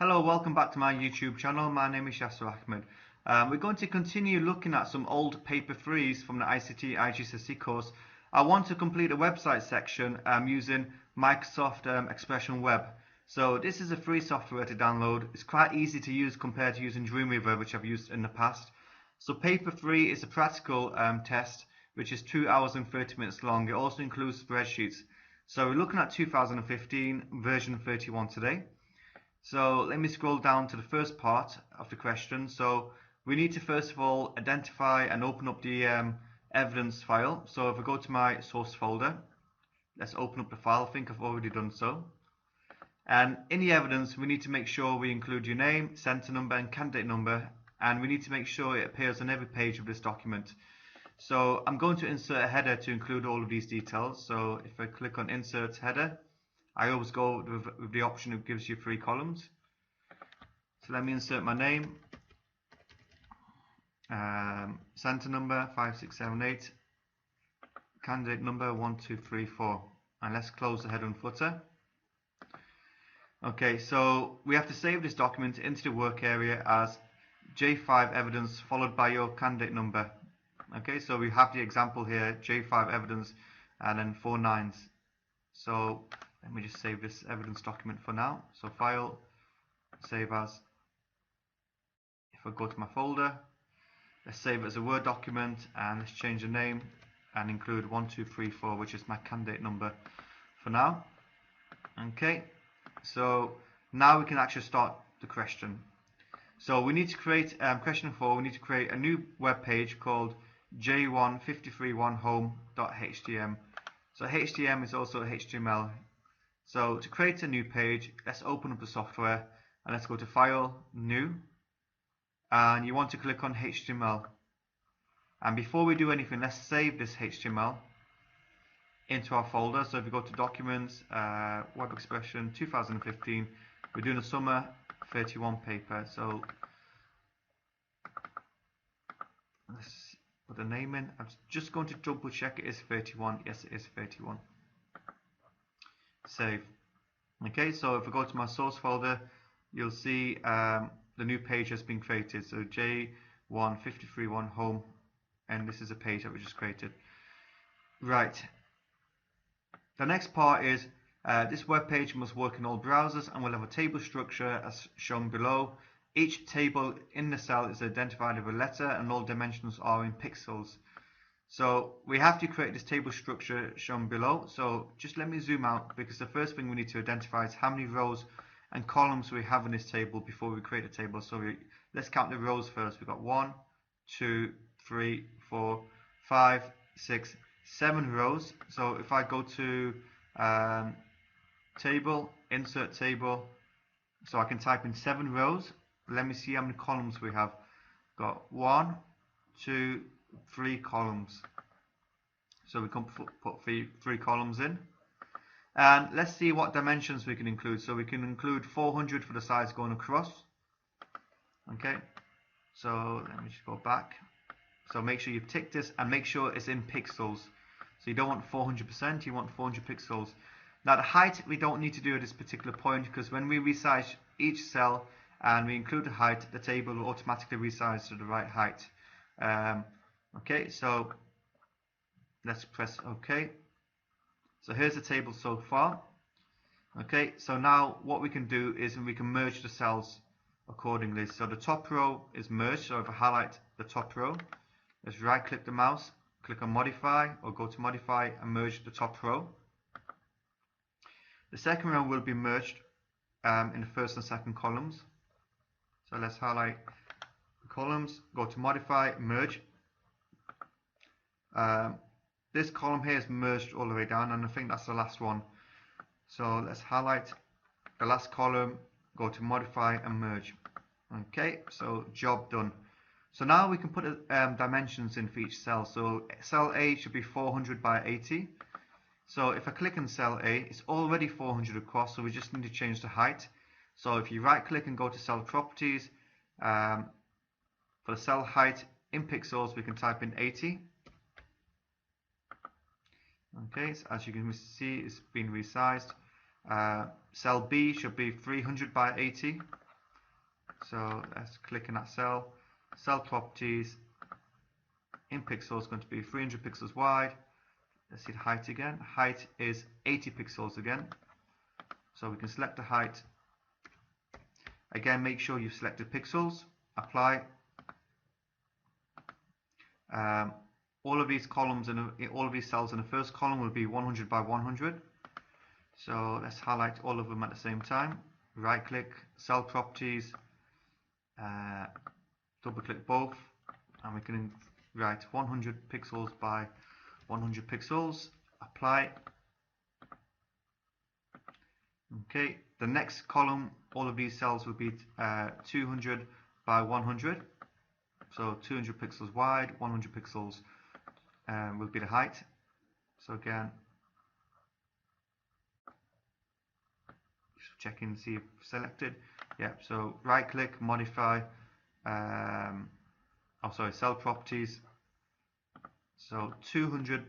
Hello, welcome back to my YouTube channel. My name is YAHMAD. We're going to continue looking at some old paper 3s from the ICT IGCSE course. I want to complete a website section using Microsoft Expression Web. So this is a free software to download. It's quite easy to use compared to using Dreamweaver, which I've used in the past. So paper 3 is a practical test which is 2 hours and 30 minutes long. It also includes spreadsheets. So we're looking at 2015 version 31 today. So let me scroll down to the first part of the question. So we need to first of all identify and open up the evidence file. So if I go to my source folder, let's open up the file. I think I've already done so. And in the evidence, we need to make sure we include your name, center number and candidate number, and we need to make sure it appears on every page of this document. So I'm going to insert a header to include all of these details. So if I click on insert header, I always go with the option that gives you 3 columns. So let me insert my name, center number 5678, candidate number 1234, and let's close the header and footer. Okay, so we have to save this document into the work area as J5 evidence followed by your candidate number. Okay, so we have the example here, J5 evidence and then 4 nines. So let me just save this evidence document for now. So file, save as. If I go to my folder, let's save it as a Word document and let's change the name and include 1234, which is my candidate number for now. Okay, so now we can actually start the question. So we need to create question 4. We need to create a new web page called j1531home.htm. So HTML is also HTML. So to create a new page, let's open up the software and let's go to File, New, and you want to click on HTML. And before we do anything, let's save this HTML into our folder. So if we go to Documents, Web Expression 2015, we're doing a Summer 31 paper. So let's put the name in. I'm just going to double check it is 31. Yes, it is 31. Save. Okay, so if I go to my source folder, you'll see the new page has been created. So J1531 home, and this is a page that we just created. Right. The next part is this web page must work in all browsers and will have a table structure as shown below. Each table in the cell is identified with a letter and all dimensions are in pixels. So we have to create this table structure shown below. So just let me zoom out because the first thing we need to identify is how many rows and columns we have in this table before we create a table. So let's count the rows first. We've got 1, 2, 3, 4, 5, 6, 7 rows. So if I go to table, insert table, so I can type in 7 rows. Let me see how many columns we have. Got 1, 2, 3 columns. So we can put 3 columns in. And let's see what dimensions we can include. So we can include 400 for the size going across. Okay. So let me just go back. So make sure you tick this and make sure it's in pixels. So you don't want 400%, you want 400 pixels. Now the height we don't need to do at this particular point because when we resize each cell and we include the height, the table will automatically resize to the right height. Okay, so let's press OK. So here's the table so far. Okay, so now what we can do is we can merge the cells accordingly. So the top row is merged. So if I highlight the top row, let's right click the mouse, click on modify or go to modify and merge the top row. The second row will be merged in the first and second columns. So let's highlight the columns, go to modify, merge. This column here is merged all the way down and I think that's the last one. So let's highlight the last column, go to modify and merge. Okay, so job done. So now we can put dimensions in for each cell. So cell A should be 400 by 80. So if I click on cell A, it's already 400 across, so we just need to change the height. So if you right click and go to cell properties, for the cell height in pixels we can type in 80. Okay, so as you can see it's been resized. Cell B should be 300 by 80. So let's click in that cell. Cell properties. In pixels going to be 300 pixels wide. Let's see the height again. Height is 80 pixels again. So we can select the height. Again, make sure you've selected pixels. Apply. All of these columns and all of these cells in the first column will be 100 by 100. So let's highlight all of them at the same time. Right click, cell properties, double click both, and we can write 100 pixels by 100 pixels. Apply. Okay, the next column, all of these cells will be 200 by 100. So 200 pixels wide, 100 pixels will be the height. So again, just checking to see if selected. Yep, so right click, modify, cell properties. So 200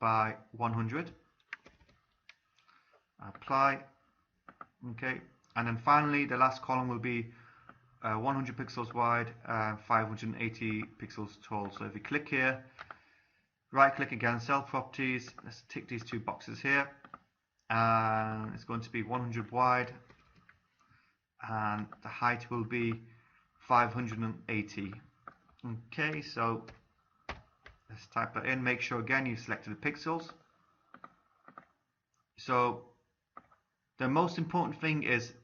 by 100. Apply. Okay, and then finally the last column will be 100 pixels wide, 580 pixels tall. So if you click here, right click again, cell properties, let's tick these two boxes here, and it's going to be 100 wide, and the height will be 580. Okay, so let's type that in. Make sure again you've selected the pixels. So the most important thing is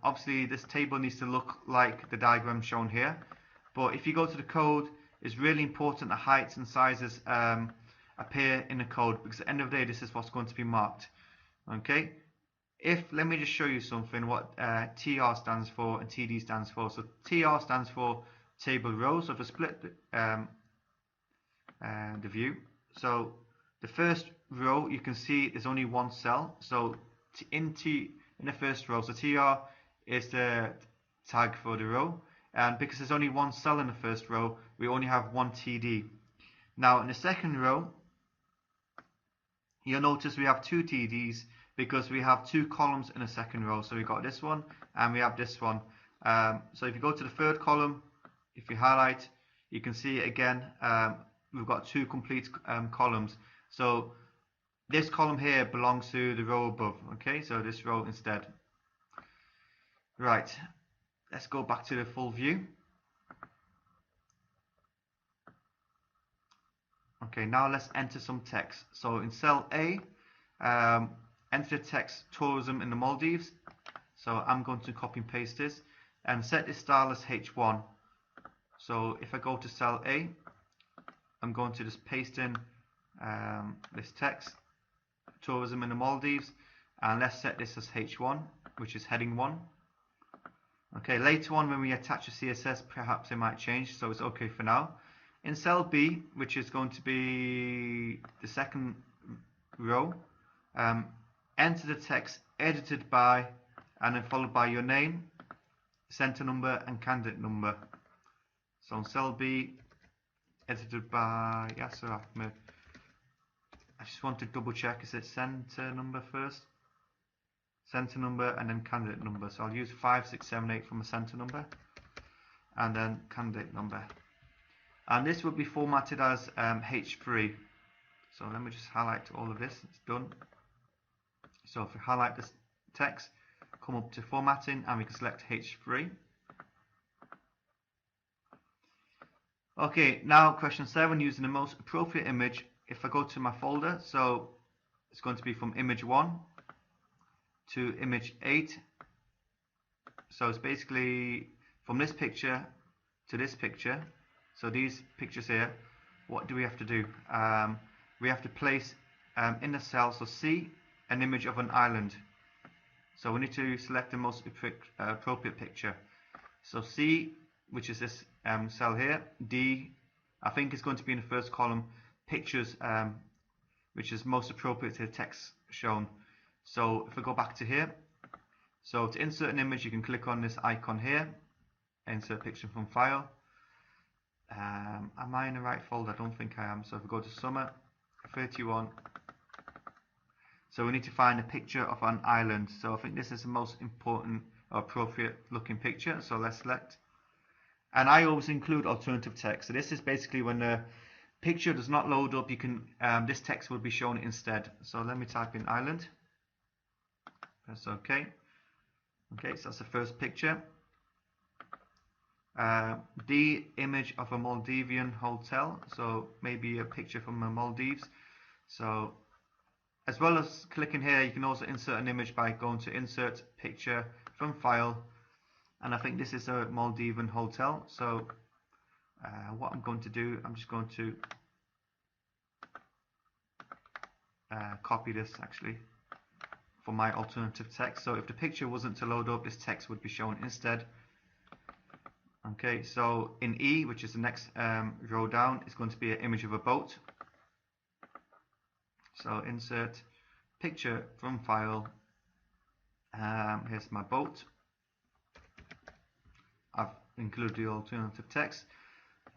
obviously this table needs to look like the diagram shown here, but if you go to the code, it's really important the heights and sizes appear in the code, because at the end of the day this is what's going to be marked. Okay, let me just show you something what TR stands for and TD stands for. So TR stands for table rows. So if I split the view, so the first row you can see there's only one cell, so in the first row, so TR is the tag for the row, and because there's only one cell in the first row, we only have one TD. Now in the second row, you'll notice we have two TDs because we have two columns in the second row. So we've got this one and we have this one. So if you go to the third column, if you highlight, you can see again we've got two complete columns. So this column here belongs to the row above. Okay, so this row instead. Right, let's go back to the full view. Okay, now let's enter some text. So in cell A, enter the text tourism in the Maldives. So I'm going to copy and paste this and set this style as H1. So if I go to cell A, I'm going to just paste in this text, tourism in the Maldives, and let's set this as H1, which is heading 1. Okay, later on when we attach a CSS, perhaps it might change, so it's okay for now. In cell B, which is going to be the second row, enter the text edited by, and then followed by your name, center number, and candidate number. So in cell B, edited by Yasser Ahmed. I just want to double check, is it center number first? Center number and then candidate number. So I'll use 5678 from a center number and then candidate number. And this will be formatted as H3. So let me just highlight all of this. It's done. So if we highlight this text, come up to formatting, and we can select H3. Okay, now question 7, using the most appropriate image. If I go to my folder, so it's going to be from image 1 to image 8. So it's basically from this picture to this picture. So these pictures here, what do we have to do? We have to place in the cell, so C, an image of an island. So we need to select the most appropriate picture. So C, which is this cell here. D, I think is going to be in the first column, pictures, which is most appropriate to the text shown. So if we go back to here, so to insert an image, you can click on this icon here, insert picture from file. Am I in the right folder? I don't think I am. So if we go to summer 31, So we need to find a picture of an island. So I think this is the most important or appropriate looking picture. So let's select. And I always include alternative text. So this is basically when the picture does not load up, you can this text will be shown instead. So let me type in island. Press OK. Okay, so that's the first picture. The image of a Maldivian hotel, so maybe a picture from the Maldives. So as well as clicking here, you can also insert an image by going to insert picture from file, and I think this is a Maldivian hotel. So what I'm going to do, I'm just going to copy this actually for my alternative text. So if the picture wasn't to load up, this text would be shown instead. Okay, so in E, which is the next row down, it's going to be an image of a boat. So insert picture from file. Here's my boat. I've included the alternative text.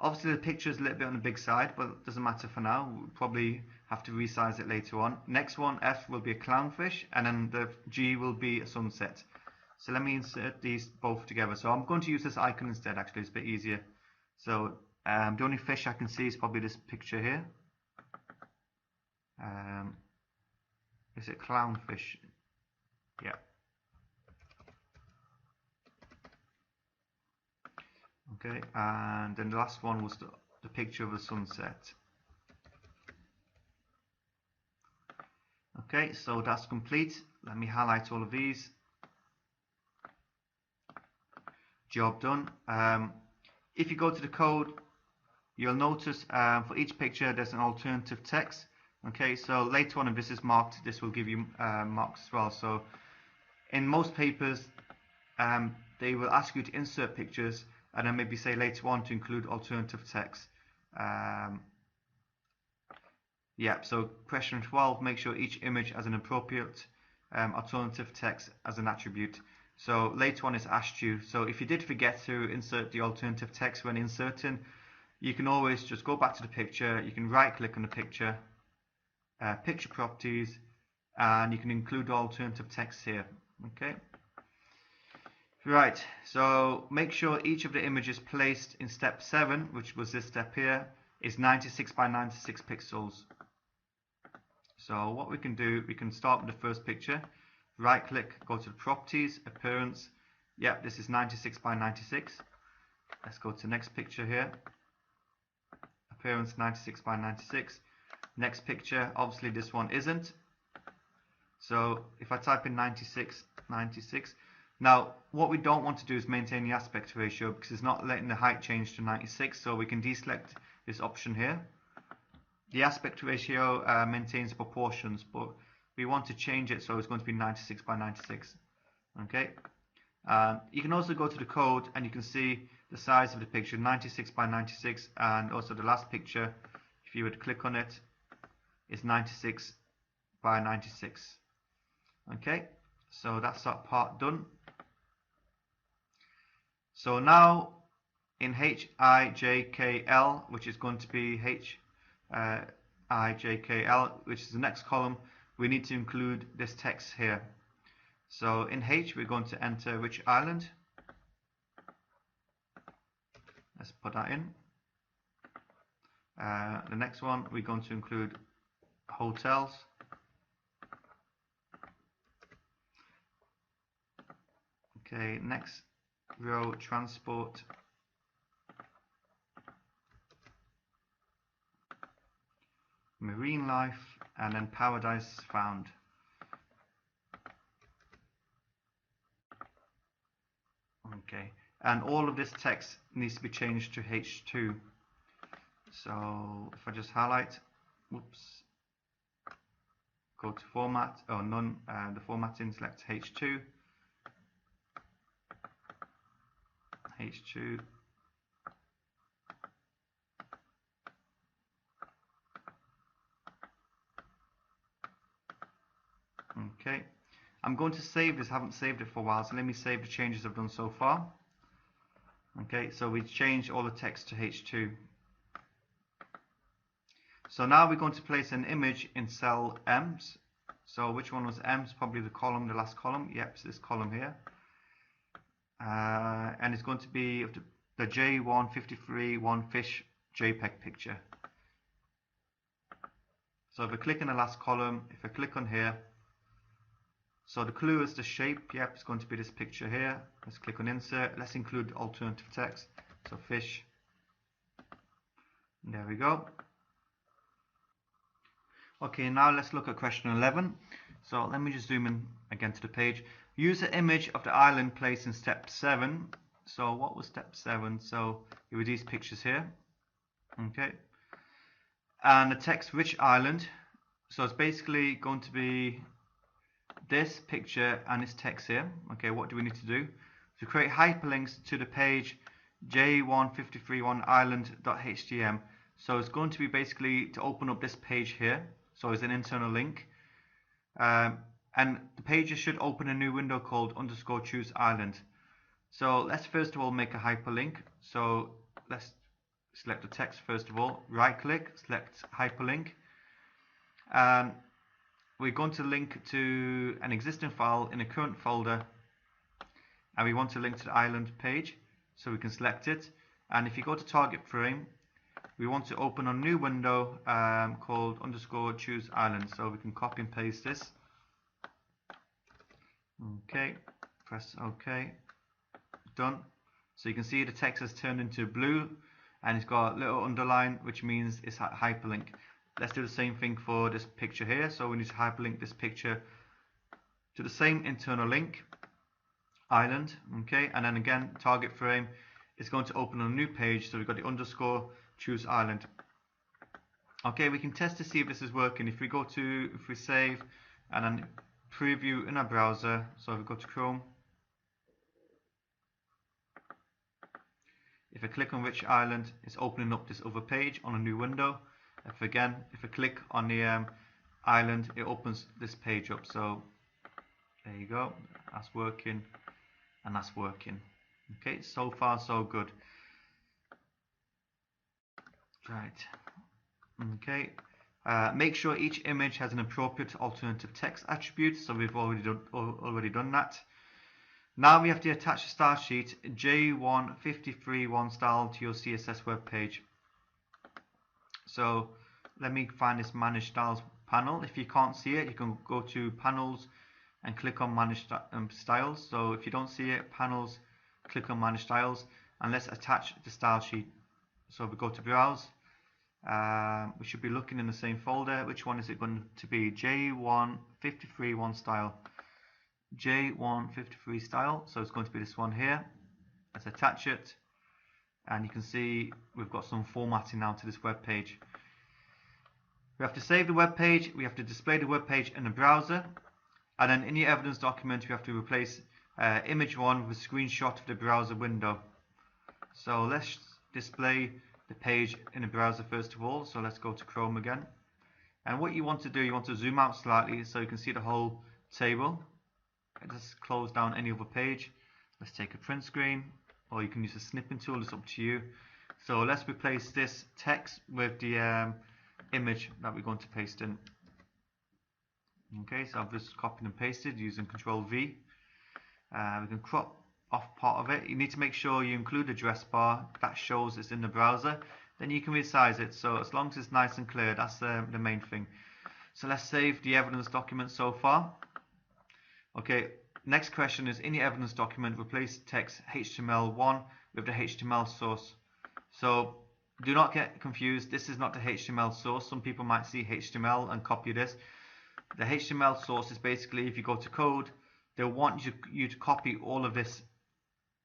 Obviously the picture is a little bit on the big side, but it doesn't matter for now. We'll probably have to resize it later on. Next one, F, will be a clownfish, and then the G will be a sunset. So let me insert these both together. So I'm going to use this icon instead, actually, it's a bit easier. So the only fish I can see is probably this picture here. Is it clownfish? Yeah. Okay, and then the last one was the picture of the sunset. Okay, so that's complete. Let me highlight all of these. Job done. If you go to the code, you'll notice for each picture there's an alternative text. Okay, so later on if this is marked, this will give you marks as well. So in most papers they will ask you to insert pictures and then maybe say later on to include alternative text. Yeah, so question 12, make sure each image has an appropriate alternative text as an attribute. So later on it's asked you, so if you did forget to insert the alternative text when inserting, you can always just go back to the picture, you can right click on the picture, picture properties, and you can include the alternative text here. Okay. Right, so make sure each of the images placed in step 7, which was this step here, is 96 by 96 pixels. So what we can do, we can start with the first picture. Right click, go to the properties, appearance. Yep, this is 96 by 96. Let's go to the next picture here. Appearance 96 by 96. Next picture, obviously this one isn't. So if I type in 96, 96. Now what we don't want to do is maintain the aspect ratio because it's not letting the height change to 96. So we can deselect this option here. The aspect ratio maintains proportions, but we want to change it so it's going to be 96 by 96. Okay. You can also go to the code and you can see the size of the picture, 96 by 96, and also the last picture, if you would click on it, is 96 by 96. Okay, so that's that part done. So now in HIJKL, which is going to be HIJKL, which is the next column, we need to include this text here. So in H we're going to enter which island. Let's put that in. The next one we're going to include hotels. Okay, next row, transport. Marine life, and then paradise found. Okay, and all of this text needs to be changed to H2. So if I just highlight, whoops, go to format, oh none, the formatting, select H2, H2, okay. I'm going to save this, I haven't saved it for a while, so let me save the changes I've done so far. Okay, so we changed all the text to H2. So now we're going to place an image in cell M. So which one was M? It's probably the column, the last column. Yep, it's this column here. And it's going to be the J153 fish JPEG picture. So if I click in the last column, if I click on here, so the clue is the shape. Yep, it's going to be this picture here. Let's click on insert. Let's include alternative text. So fish. There we go. Okay, now let's look at question 11. So let me just zoom in again to the page. Use the image of the island placed in step 7. So what was step 7? So it were these pictures here. Okay. And the text which island. So it's basically going to be this picture and this text here. Okay, what do we need to do? To create hyperlinks to the page J1531island.htm. So it's going to be basically to open up this page here. So it's an internal link. And the pages should open a new window called _choose island. So let's first of all make a hyperlink. So let's select the text first of all. Right click, select hyperlink. And we're going to link to an existing file in a current folder. And we want to link to the island page. So we can select it. And if you go to target frame, we want to open a new window called _choose island. So we can copy and paste this. Okay, press OK. Done. So you can see the text has turned into blue and it's got a little underline, which means it's a hyperlink. Let's do the same thing for this picture here. So we need to hyperlink this picture to the same internal link, island. Okay, and then again, target frame is going to open a new page. So we've got the _choose island. Okay, we can test to see if this is working. If we save and then preview in our browser, so if we go to Chrome, if I click on which island, it's opening up this other page on a new window. If I click on the island, it opens this page up. So there you go, that's working and that's working. Okay, so far so good. Right. Okay. Make sure each image has an appropriate alternative text attribute. So we've already done that. Now we have to attach the style sheet J1531 style to your CSS web page. So let me find this Manage Styles panel. If you can't see it, you can go to Panels and click on Manage Styles. So if you don't see it, Panels, click on Manage Styles, and let's attach the style sheet. So we go to Browse. We should be looking in the same folder. Which one is it going to be? J1531 style. J153 style. So it's going to be this one here. Let's attach it, and you can see we've got some formatting now to this web page. We have to save the web page. We have to display the web page in the browser, and then in your evidence document we have to replace image 1 with a screenshot of the browser window. So let's display the page in the browser first of all. So let's go to Chrome again, and what you want to do, you want to zoom out slightly so you can see the whole table. Just close down any other page. Let's take a print screen, or you can use a snipping tool, it's up to you. So let's replace this text with the image that we're going to paste in. Okay, so I've just copied and pasted using Control V. We can crop off part of it. You need to make sure you include the address bar that shows it's in the browser. Then you can resize it. So as long as it's nice and clear, that's the main thing. So let's save the evidence document so far. Okay, next question is, in your evidence document, replace text HTML1 with the HTML source. So do not get confused, this is not the HTML source. Some people might see HTML and copy this. The HTML source is basically, if you go to code, they'll want you to copy all of this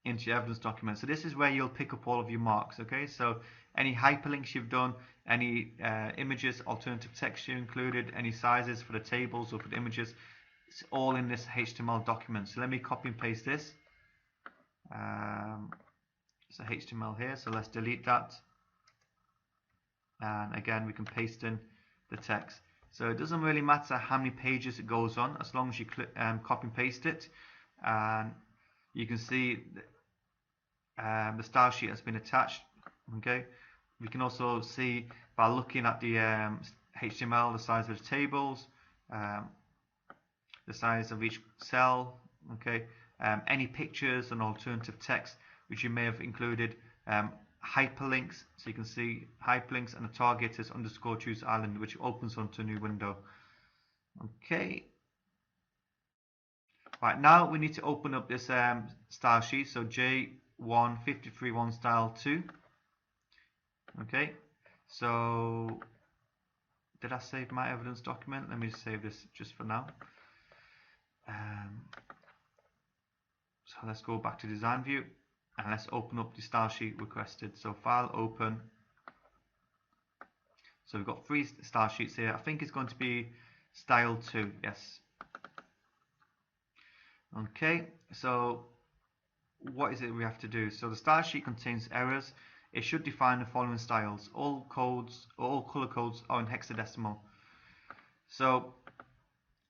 into your evidence document. So this is where you'll pick up all of your marks. Okay, so any hyperlinks you've done, any images, alternative text you included, any sizes for the tables or for the images, it's all in this HTML document. So let me copy and paste this. So HTML here, so let's delete that. And again, we can paste in the text. So it doesn't really matter how many pages it goes on, as long as you click, copy and paste it. And you can see the style sheet has been attached. Okay, we can also see by looking at the HTML, the size of the tables, the size of each cell. Okay, any pictures and alternative text which you may have included, hyperlinks, so you can see hyperlinks, and the target is underscore choose island, which opens onto a new window. Okay, right, now we need to open up this style sheet, so J1531 style 2. Okay, so did I save my evidence document? Let me just save this just for now. So let's go back to design view and let's open up the style sheet requested. So file, open. So we've got 3 style sheets here. I think it's going to be style 2, yes. Okay, so what is it we have to do? So the style sheet contains errors. It should define the following styles. All codes, or all color codes are in hexadecimal. So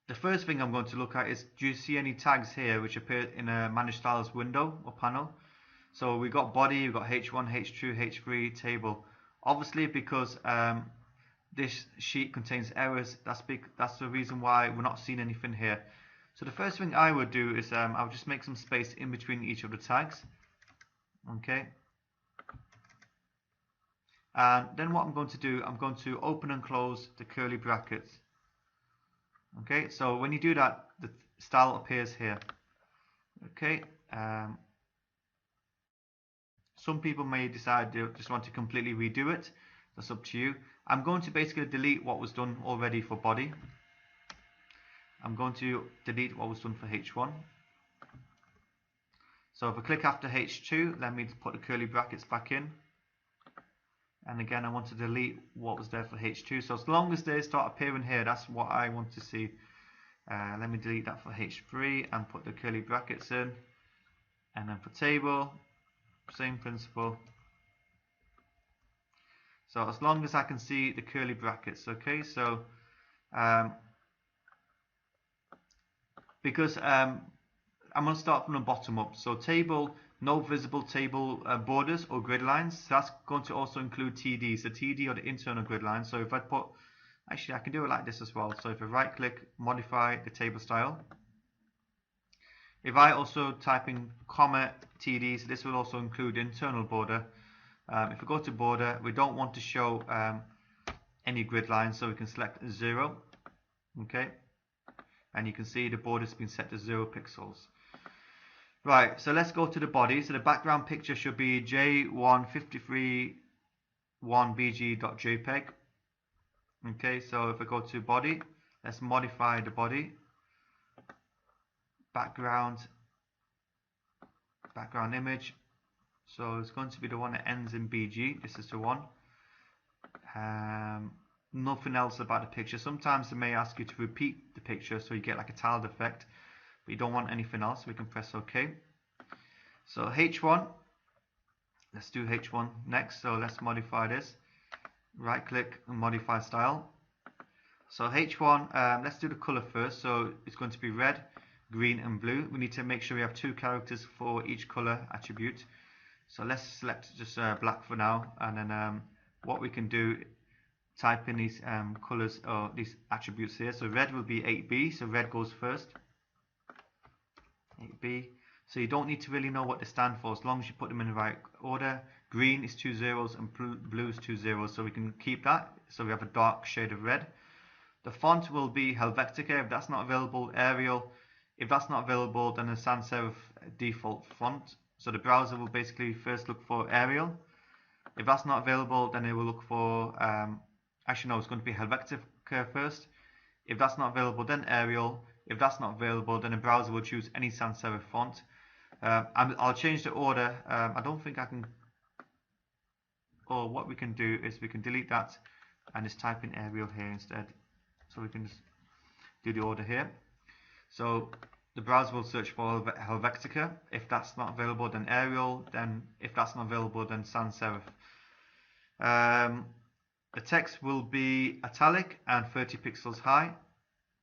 the first thing I'm going to look at is, do you see any tags here which appear in a manage styles window or panel? So we got body, we've got H1, H2, H3, table. Obviously, because this sheet contains errors, that's the reason why we're not seeing anything here. So the first thing I would do is I'll just make some space in between each of the tags. Okay. And then what I'm going to do, I'm going to open and close the curly brackets. Okay, so when you do that, the style appears here. Okay, some people may decide they just want to completely redo it. That's up to you. I'm going to basically delete what was done already for body. I'm going to delete what was done for H1. So if I click after H2, let me put the curly brackets back in. And again, I want to delete what was there for H2. So as long as they start appearing here, that's what I want to see. Let me delete that for H3 and put the curly brackets in. And then for table, same principle. So as long as I can see the curly brackets, okay. So because I'm going to start from the bottom up. So table, no visible table borders or grid lines. So that's going to also include TD. So TD are the internal grid lines. So if I put, actually I can do it like this as well. So if I right click, modify the table style. If I also type in comma TD, so this will also include internal border. If we go to border, we don't want to show any grid lines, so we can select 0. Okay, and you can see the border has been set to 0 pixels. Right, so let's go to the body. So the background picture should be J1531bg.jpg. Okay, so if I go to body, let's modify the body. Background image. So it's going to be the one that ends in BG. This is the one. Nothing else about the picture. Sometimes they may ask you to repeat the picture so you get like a tiled effect, but you don't want anything else. We can press OK. So H1, let's do H1 next. So let's modify this. Right click and modify style. So H1, let's do the color first. So it's going to be red, green and blue. We need to make sure we have 2 characters for each color attribute. So let's select just black for now, and then what we can do, type in these colors or these attributes here. So red will be 8B, so red goes first. 8B. So you don't need to really know what they stand for as long as you put them in the right order. Green is 2 zeros and blue is 2 zeros, so we can keep that. So we have a dark shade of red. The font will be Helvetica. If that's not available, Arial. If that's not available, then a sans serif default font. So the browser will basically first look for Arial. If that's not available, then it will look for, actually no, it's going to be Helvetica first. If that's not available, then Arial. If that's not available, then the browser will choose any sans serif font. I'll change the order. I don't think I can, or what we can do is we can delete that and just type in Arial here instead. So we can just do the order here. So the browser will search for Helvetica. If that's not available, then Arial. Then if that's not available, then sans serif. The text will be italic and 30 pixels high.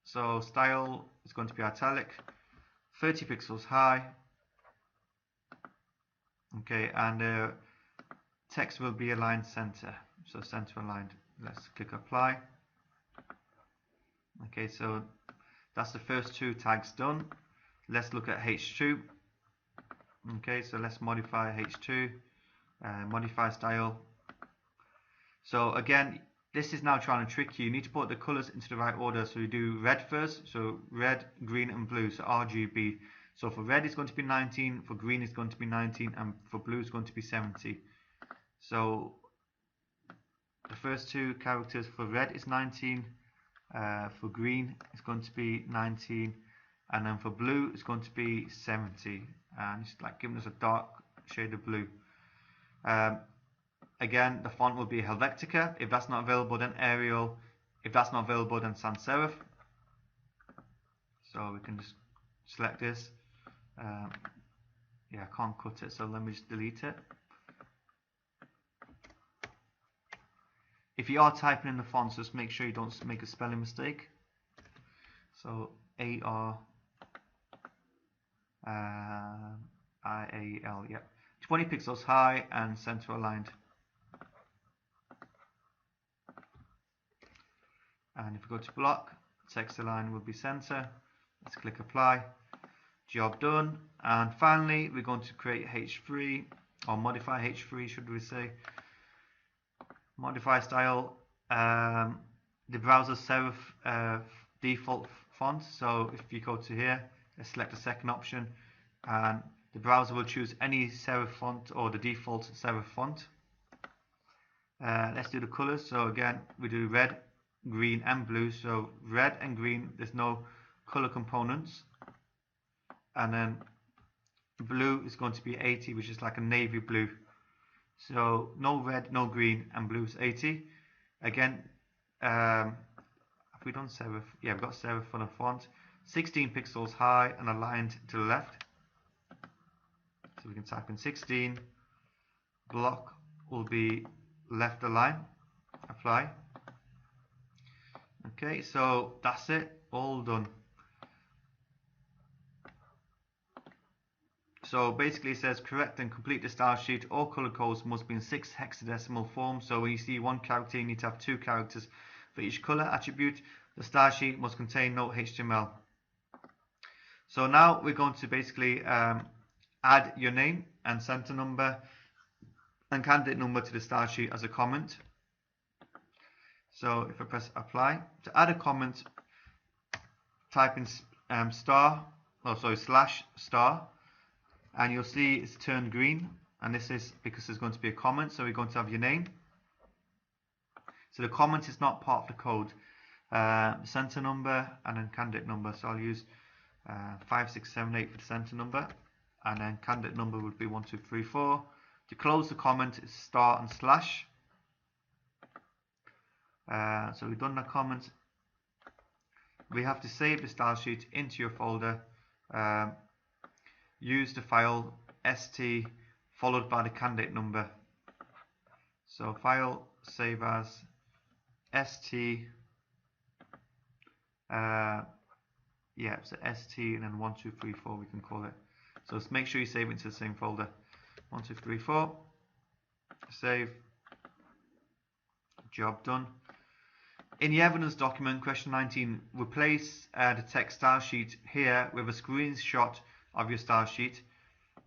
So style is going to be italic, 30 pixels high. Okay, and text will be aligned center. So center aligned. Let's click apply. Okay, so that's the first two tags done. Let's look at H2. Okay, so let's modify H2, modify style. So again, this is now trying to trick you. You need to put the colors into the right order. So you do red first, so red, green and blue, so RGB. So for red it's going to be 19, for green it's going to be 19, and for blue it's going to be 70. So the first two characters for red is 19, for green it's going to be 19, and then for blue it's going to be 70. And it's like giving us a dark shade of blue. Again, the font will be Helvetica. If that's not available, then Arial. If that's not available, then sans serif. So we can just select this. Yeah, I can't cut it, so let me just delete it. If you are typing in the fonts, just make sure you don't make a spelling mistake. So ARIAL, yeah, 20 pixels high and center aligned. And if we go to block, text align will be center. Let's click apply. Job done. And finally, we're going to create H3, or modify H3, should we say. Modify style. The browser serif default font. So if you go to here, let's select the second option, and the browser will choose any serif font or the default serif font. Let's do the colors. So again, we do red, green and blue. So red and green, there's no color components, and then blue is going to be 80, which is like a navy blue. So no red, no green, and blue is 80. Again, have we done serif? Yeah, we've got serif for the font. 16 pixels high and aligned to the left. So we can type in 16. Block will be left align. Apply. Okay, so that's it, all done. So basically it says correct and complete the style sheet. All color codes must be in 6 hexadecimal form. So when you see one character, you need to have 2 characters for each color attribute. The style sheet must contain no HTML. So now we're going to basically add your name and center number and candidate number to the style sheet as a comment. So if I press apply, to add a comment, type in slash star, and you'll see it's turned green, and this is because there's going to be a comment. So we're going to have your name. So the comment is not part of the code. Center number and then candidate number. So I'll use 5678 for the center number, and then candidate number would be 1234. To close the comment, it's star and slash. So we've done the comment. We have to save the style sheet into your folder. Use the file st followed by the candidate number. So file save as st. Yeah, so st and then 1234 we can call it. So let's make sure you save it into the same folder. 1234. Save. Job done. In the evidence document, question 19, replace the text style sheet here with a screenshot of your style sheet.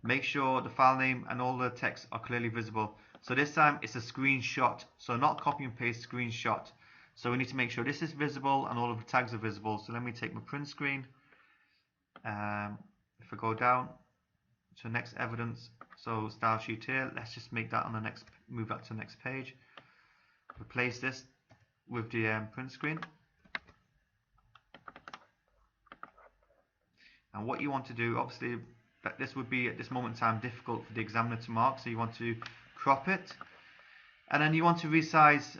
Make sure the file name and all the text are clearly visible. So this time it's a screenshot, so not copy and paste, screenshot. So we need to make sure this is visible and all of the tags are visible. So let me take my print screen. If I go down to next evidence, so style sheet here, let's just make that on the next, move that to the next page. Replace this with the print screen. And what you want to do, obviously, that this would be at this moment in time difficult for the examiner to mark, so you want to crop it, and then you want to resize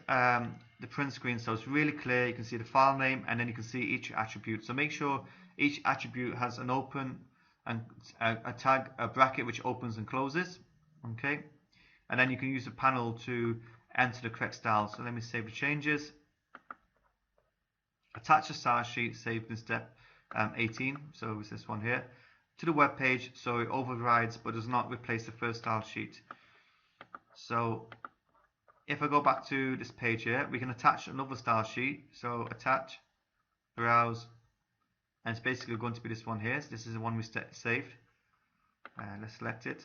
the print screen so it's really clear. You can see the file name, and then you can see each attribute. So make sure each attribute has an open and a tag, a bracket which opens and closes. Okay, and then you can use the panel to enter the correct style. So let me save the changes. Attach the style sheet saved in step 18, so it's this one here, to the web page, so it overrides but does not replace the first style sheet. So if I go back to this page here, we can attach another style sheet. So attach, browse, and it's basically going to be this one here. So this is the one we saved. Let's select it.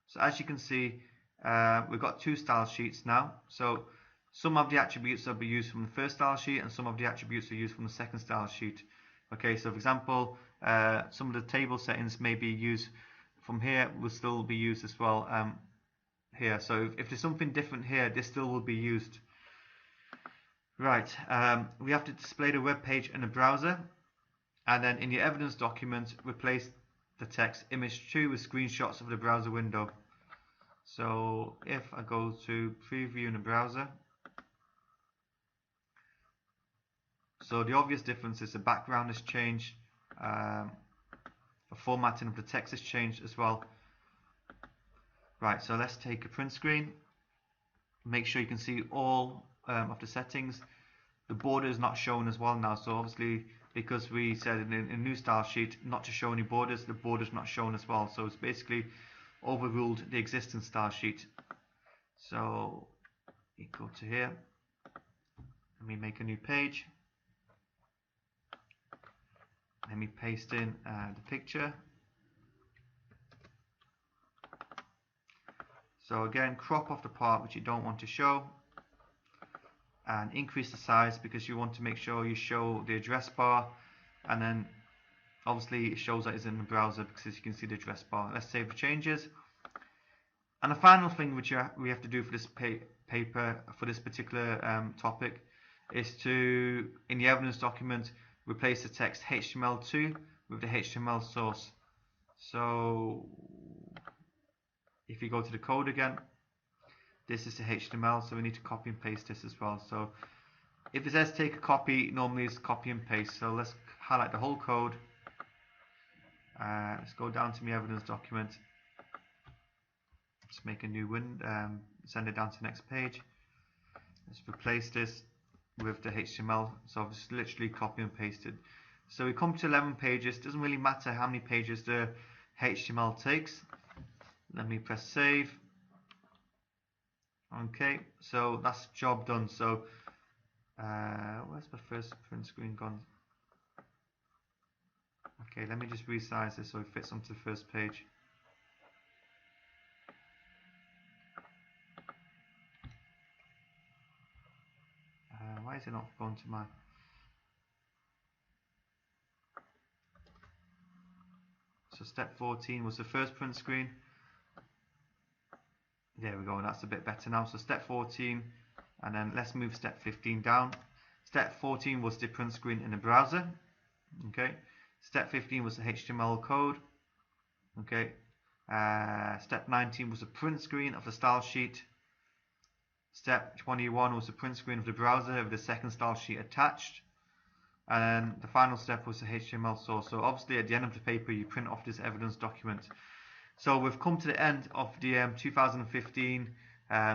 So as you can see, we've got two style sheets now. So some of the attributes will be used from the first style sheet, and some of the attributes are used from the second style sheet. Okay, so for example, some of the table settings may be used from here, will still be used as well here. So if there's something different here, this still will be used. Right, we have to display the web page in the browser, and then in your evidence document, replace the text image 2 with screenshots of the browser window. So if I go to preview in the browser, so the obvious difference is the background has changed, the formatting of the text has changed as well. Right, so let's take a print screen. Make sure you can see all of the settings. The border is not shown as well now, so obviously because we said in a new style sheet not to show any borders, the border is not shown as well. So it's basically overruled the existing style sheet. So you go to here, let me make a new page. Let me paste in the picture. So again, crop off the part which you don't want to show, and increase the size because you want to make sure you show the address bar, and then obviously it shows that it's in the browser because you can see the address bar. Let's save the changes. And the final thing which we have to do for this paper, for this particular topic, is to, in the evidence document, replace the text HTML2 with the HTML source. So if you go to the code again, this is the HTML, so we need to copy and paste this as well. So if it says take a copy, normally it's copy and paste. So let's highlight the whole code. Let's go down to my evidence document. Let's make a new window, send it down to the next page. Let's replace this with the HTML. So it's literally copy and pasted. So we come to 11 pages. Doesn't really matter how many pages the HTML takes. Let me press save. Okay, so that's job done. So where's my first print screen gone? Okay, let me just resize this so it fits onto the first page. Why is it not going to my... So step 14 was the first print screen. There we go, and that's a bit better now. So step 14, and then let's move step 15 down. Step 14 was the print screen in the browser. Okay. Step 15 was the HTML code. Okay. Step 19 was the print screen of the style sheet. Step 21 was the print screen of the browser with the second style sheet attached. And then the final step was the HTML source. So obviously at the end of the paper you print off this evidence document. So we've come to the end of the 2015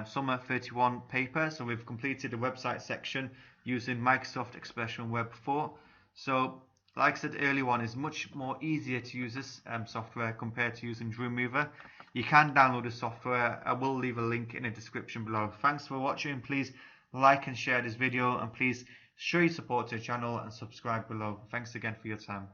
Summer 31 paper. So we've completed the website section using Microsoft Expression Web 4. So like I said earlier on, it's much more easier to use this software compared to using Dreamweaver. You can download the software. I will leave a link in the description below. Thanks for watching. Please like and share this video, and please show your support to the channel and subscribe below. Thanks again for your time.